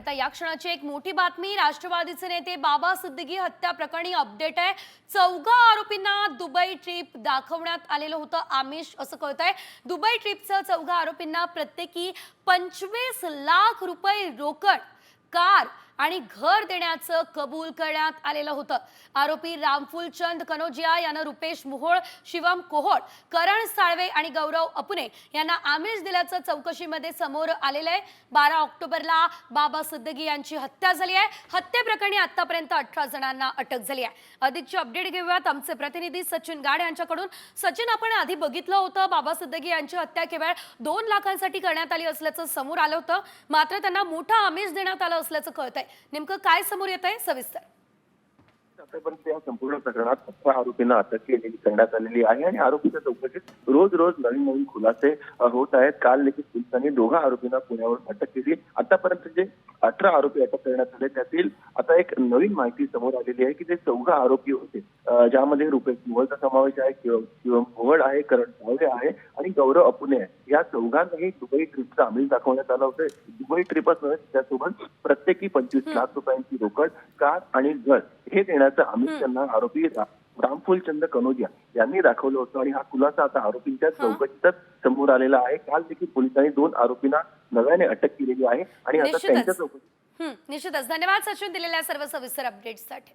आता या क्षणाची एक मोठी बातमी, राष्ट्रवादीचे नेते बाबा सिद्दीकी हत्या प्रकरणी अपडेट आहे। चौघा आरोपींना दुबई ट्रिप दाखवण्यात आलेलं होतं आमिष असं कळतंय। दुबई ट्रिपचं चौघा आरोपींना प्रत्येकी 25 लाख रुपये रोकड, कार आणि घर देण्याचं कबूल करण्यात आलेलं होतं। आरोपी रामफुलचंद कनोजिया यानं रुपेश मोहोळ, शिवम कोहोळ, करण साळवे आणि गौरव अपुने यांना आमिष दिल्याचं चौकशीमध्ये समोर आलेलं आहे। 12 ऑक्टोबरला बाबा सिद्दीकी यांची हत्या झाली आहे। हत्येप्रकरणी आतापर्यंत 18 जणांना अटक झाली आहे। अधिकची अपडेट घेऊयात आमचे प्रतिनिधी सचिन गाड यांच्याकडून। सचिन, आपण आधी बघितलं होतं बाबा सिद्दीकी यांची हत्या केवळ 2 लाखांसाठी करण्यात आली असल्याचं समोर आलं होतं, मात्र त्यांना मोठा आमिष देण्यात आलं असल्याचं कळतंय। नेमकं काय समोर येतंय सविस्तर? आतापर्यंत या संपूर्ण प्रकरणात 18 आरोपींना अटक करण्यात आलेली आहे आणि आरोपीच्या चौकशीत रोज नवीन खुलासे होत आहेत। काल देखील पोलिसांनी 2 आरोपींना पुण्यावर अटक केली। आतापर्यंत जे 18 आरोपी अटक करण्यात आले त्यातील आता एक नवीन माहिती समोर आलेली आहे की ते 14 आरोपी होते, ज्यामध्ये रुपेश मोहोळचा समावेश आहे, शिवम कोहोळ आहे, करण साळवे आहे आणि गौरव अपुने आहे। या चौघांनाही दुबई ट्रिपचं आमिष दाखवण्यात आलं होतं। दुबई ट्रिपच नव्हे, त्यासोबत प्रत्येकी 25 लाख रुपयांची रोकड, कार आणि घर हे देण्याचं आमिष त्यांना आरोपी रामफुलचंद कनोजिया यांनी दाखवलं होतं आणि हा खुलासा आता आरोपींच्या चौकशीतच समोर आलेला आहे। काल देखील पोलिसांनी 2 आरोपींना नव्याने अटक केलेली आहे आणि आता त्यांच्या चौकशीत निश्चितच धन्यवाद सचिन दिलेल्या सर्व सविस्तर अपडेट्ससाठी।